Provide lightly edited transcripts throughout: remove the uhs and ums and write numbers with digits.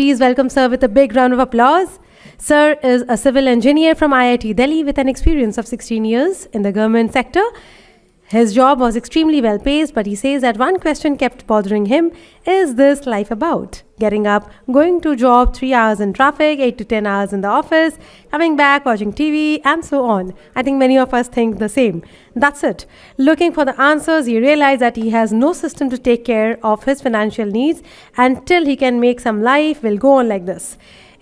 please welcome Sir with a big round of applause. Sir is a civil engineer from IIT Delhi with an experience of 16 years in the government sector. His job was extremely well paced, but he says that one question kept bothering him: is this life about? Getting up, going to job 3 hours in traffic, 8 to 10 hours in the office, coming back, watching TV, and so on. I think many of us think the same. That's it. Looking for the answers, he realized that he has no system to take care of his financial needs until he can make some life will go on like this.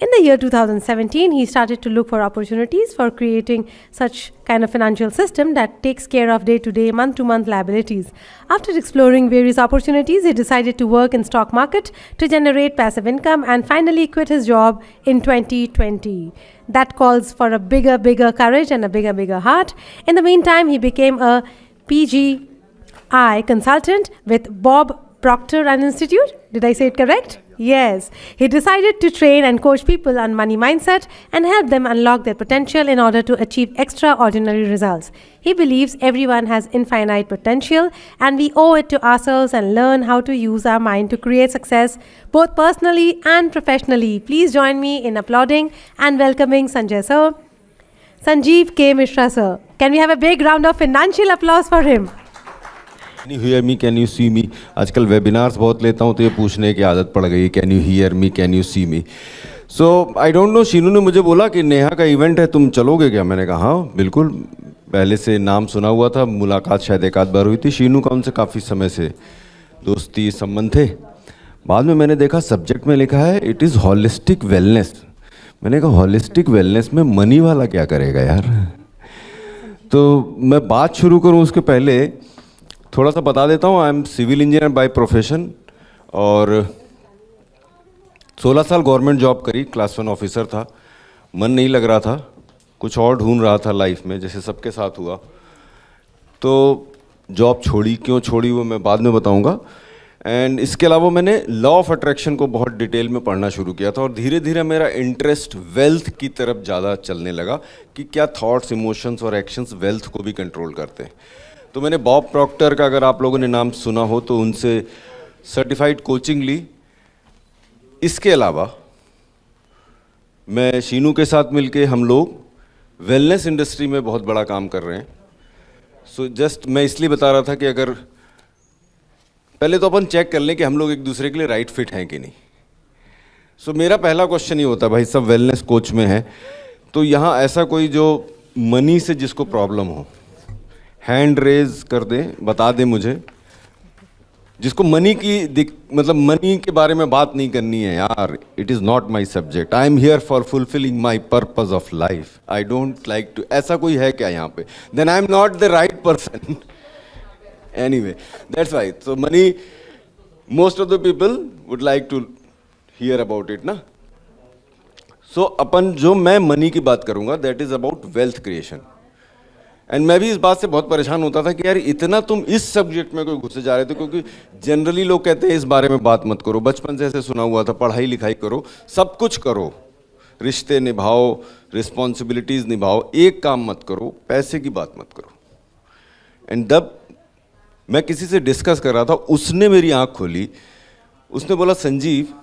In the year 2017, he started to look for opportunities for creating such kind of financial system that takes care of day-to-day, month-to-month liabilities. After exploring various opportunities, he decided to work in stock market to generate passive income and finally quit his job in 2020. That calls for a bigger courage and a bigger heart. In the meantime, he became a PGI consultant with Bob Proctor and Institute. Did I say it correct? Yes. He decided to train and coach people on money mindset and help them unlock their potential in order to achieve extraordinary results. He believes everyone has infinite potential and we owe it to ourselves and learn how to use our mind to create success both personally and professionally. Please join me in applauding and welcoming Sanjay sir. Sanjeev K. Mishra sir. Can we have a big round of financial applause for him? Can you hear me? Can you see me? आजकल webinars बहुत लेता हूँ तो ये पूछने की आदत पड़ गई, can you hear me, can you see me. So I don't know, Shinu ने मुझे बोला कि नेहा का इवेंट है, तुम चलोगे क्या? मैंने कहा हाँ बिल्कुल, पहले से नाम सुना हुआ था, मुलाकात शायद एक आध बार हुई थी. शीनू का उनसे काफ़ी समय से दोस्ती संबंध थे. बाद में मैंने देखा सब्जेक्ट में लिखा है इट इज़ हॉलिस्टिक वेलनेस. मैंने कहा हॉलिस्टिक वेलनेस में मनी वाला क्या करेगा यार. तो मैं बात शुरू करूँ उसके पहले थोड़ा सा बता देता हूँ. I am civil engineer by profession और 16 साल गवर्नमेंट जॉब करी. क्लास 1 ऑफिसर था. मन नहीं लग रहा था, कुछ और ढूंढ रहा था लाइफ में, जैसे सबके साथ हुआ. तो जॉब छोड़ी. क्यों छोड़ी वो मैं बाद में बताऊँगा. एंड इसके अलावा मैंने लॉ ऑफ अट्रैक्शन को बहुत डिटेल में पढ़ना शुरू किया था और धीरे धीरे मेरा इंटरेस्ट वेल्थ की तरफ ज़्यादा चलने लगा कि क्या थॉट्स, इमोशंस और एक्शंस वेल्थ को भी कंट्रोल करते हैं. तो मैंने बॉब प्रॉक्टर का, अगर आप लोगों ने नाम सुना हो, तो उनसे सर्टिफाइड कोचिंग ली. इसके अलावा मैं शीनू के साथ मिलके हम लोग वेलनेस इंडस्ट्री में बहुत बड़ा काम कर रहे हैं. सो जस्ट मैं इसलिए बता रहा था कि अगर पहले तो अपन चेक कर लें कि हम लोग एक दूसरे के लिए राइट फिट हैं कि नहीं. सो मेरा पहला क्वेश्चन ये होता, भाई सब वेलनेस कोच में है तो यहाँ ऐसा कोई जो मनी से जिसको प्रॉब्लम हो, हैंड रेज कर दें, बता दें मुझे, जिसको मनी की मतलब मनी के बारे में बात नहीं करनी है यार. It is not my subject. I am here for fulfilling my purpose of life. I don't like to. ऐसा कोई है क्या यहाँ पे? Then I am not the right person. Anyway, that's why. So money, most of the people would like to hear about it ना. So अपन जो मैं मनी की बात करूँगा that is about wealth creation. And मैं भी इस बात से बहुत परेशान होता था कि यार इतना तुम इस सब्जेक्ट में कोई घुसे जा रहे थे, क्योंकि जनरली लोग कहते हैं इस बारे में बात मत करो. बचपन से ऐसे सुना हुआ था, पढ़ाई लिखाई करो, सब कुछ करो, रिश्ते निभाओ, रिस्पॉन्सिबिलिटीज़ निभाओ, एक काम मत करो, पैसे की बात मत करो. एंड जब मैं किसी से डिस्कस कर रहा था, उसने मेरी आँख खोली. उसने बोला Sanjeev,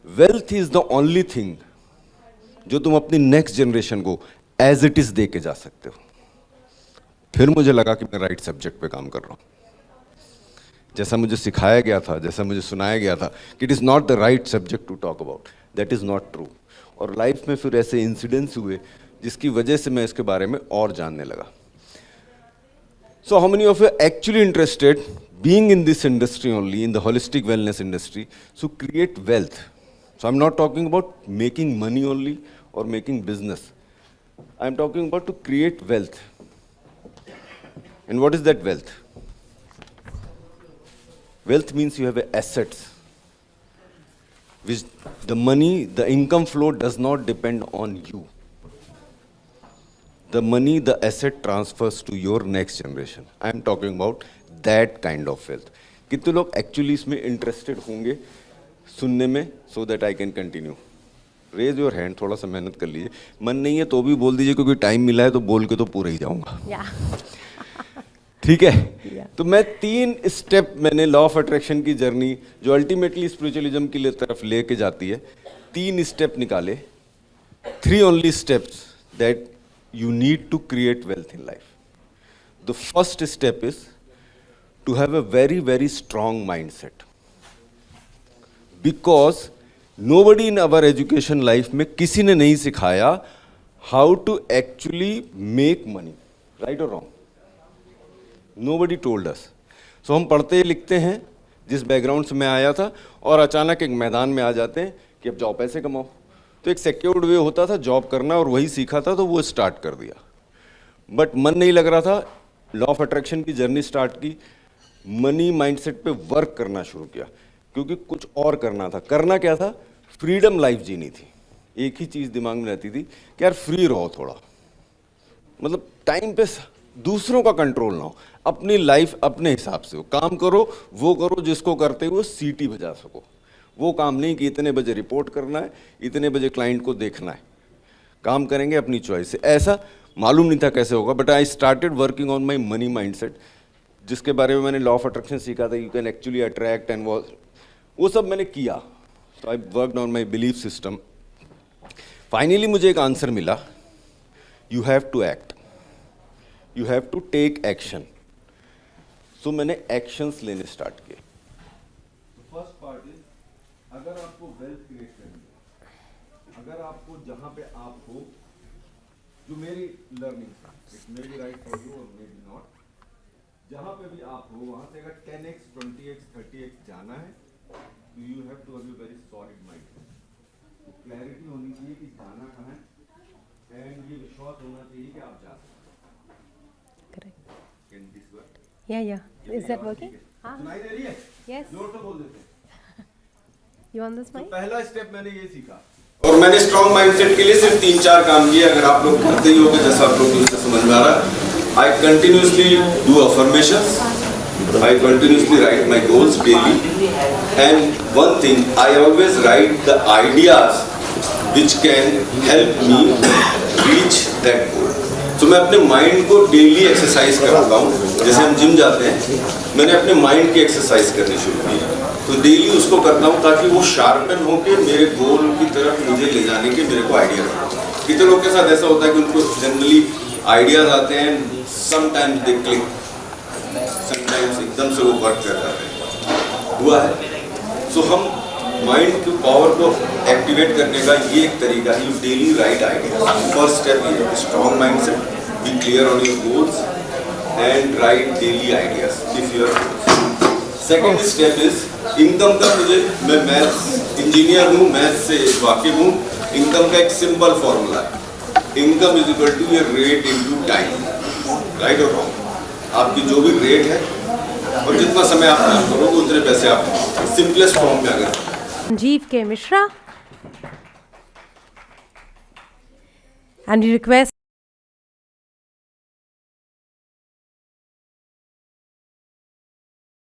wealth is the only thing जो तुम अपनी नेक्स्ट जनरेशन को एज इट इज़ दे के जा सकते हो. फिर मुझे लगा कि मैं राइट सब्जेक्ट पे काम कर रहा हूँ. जैसा मुझे सिखाया गया था, जैसा मुझे सुनाया गया था कि it is not the right subject to talk about, that is not true. और लाइफ में फिर ऐसे इंसिडेंट्स हुए जिसकी वजह से मैं इसके बारे में और जानने लगा. So how many of you actually interested being in this industry only, in the holistic wellness industry, so create wealth. So I am not talking about making money only or making business. I am talking about to create wealth. And what is that wealth? Wealth means you have assets, which the money, the income flow does not depend on you. The money, the asset transfers to your next generation. I am talking about that kind of wealth. कितने लोग actually इसमें interested होंगे सुनने में, so that I can continue? Raise your hand. थोड़ा सा मेहनत कर लीजिए. मन नहीं है तो भी बोल दीजिए, क्योंकि टाइम मिला है तो बोल के तो पूरा ही जाऊंगा. ठीक है. तो मैं 3 स्टेप मैंने लॉ ऑफ अट्रैक्शन की जर्नी, जो अल्टीमेटली स्पिरिचुअलिज्म की तरफ लेके जाती है, 3 स्टेप निकाले, 3 only steps that you need to create wealth in life. The first step is to have a very, very strong mindset. Because nobody in our education life में किसी ने नहीं सिखाया how to actually make money, right or wrong? Nobody told us. So हम पढ़ते लिखते हैं जिस बैकग्राउंड से मैं आया था और अचानक एक मैदान में आ जाते हैं कि अब जाओ पैसे कमाओ। तो एक सिक्योर्ड वे होता था जॉब करना और वही सीखा था तो वो स्टार्ट कर दिया, बट मन नहीं लग रहा था। लॉ ऑफ अट्रैक्शन की जर्नी स्टार्ट की, मनी माइंडसेट पे वर्क करना शुरू किया क्योंकि कुछ और करना था। करना क्या था? फ्रीडम लाइफ जीनी थी। एक ही चीज़ दिमाग में रहती थी कि यार फ्री रहो थोड़ा, मतलब टाइम पे दूसरों का कंट्रोल ना हो, अपनी लाइफ अपने हिसाब से हो, काम करो वो करो जिसको करते हुए सीटी बजा सको। वो काम नहीं कि इतने बजे रिपोर्ट करना है, इतने बजे क्लाइंट को देखना है। काम करेंगे अपनी चॉइस से। ऐसा मालूम नहीं था कैसे होगा, but I started working on my money mindset, जिसके बारे में मैंने लॉ ऑफ अट्रैक्शन सीखा था। You can actually attract and वो सब मैंने किया। So I worked on my belief system. Finally मुझे एक आंसर मिला, you have to act, you have to take action. So मैंने एक्शंस लेने स्टार्ट किए। फर्स्ट पार्ट इज, अगर आपको वेल्थ क्रिएट करनी है, अगर आपको जहां पे आप हो, जो मेरी लर्निंग है, it may be right for you और मे बी नॉट, जहां पे भी आप हो वहां से अगर 10x 20x 30x जाना है तो you have to have a very solid mind. तो क्लैरिटी होनी चाहिए कि जाना कहाँ है एंड ये विश्वास होना चाहिए कि आप जा सकते हैं। Correct. Can this work? Yeah. Is that working? हाँ. सुनाई दे रही है? Yes. जोर से बोल देते हैं। You on this तो mic? पहला स्टेप मैंने ये सीखा और मैंने स्ट्रॉन्ग माइंडसेट के लिए सिर्फ 3-4 काम किए। अगर आप लोग करते ही होगे जैसा आप लोग उससे समझ में आ रहा है। I continuously do affirmations, I continuously write my goals daily, and one thing, I always write the ideas which can help me reach that goal. तो मैं अपने माइंड को डेली एक्सरसाइज कराता हूँ। जैसे हम जिम जाते हैं, मैंने अपने माइंड की एक्सरसाइज करनी शुरू की है। तो डेली उसको करता हूँ ताकि वो शार्पन होके मेरे गोल की तरफ मुझे ले जाने के मेरे को आइडिया हो। कितने लोग के साथ ऐसा होता है कि उनको जनरली आइडियाज आते हैं, समटाइम्स दे क्लिक, समटाइम्स एकदम से वो वर्क कर जाते हैं। हुआ है। सो हम माइंड की पावर को एक्टिवेट करने का ये एक तरीका है, you daily write ideas. First step ये strong mindset, be clear on your goals and write daily ideas if you are. Second step is income का। मैं मैथ्स इंजीनियर हूँ, मैथ्स से वाकिफ हूँ। इनकम का एक सिंपल फॉर्मूला है, income is equal to your rate into time, right और रॉन्ग। आपकी जो भी रेट है और जितना समय आप काम करोगे उतने पैसे आप, सिंपलेस्ट फॉर्म में अगर Sanjeev K. Mishra. And we request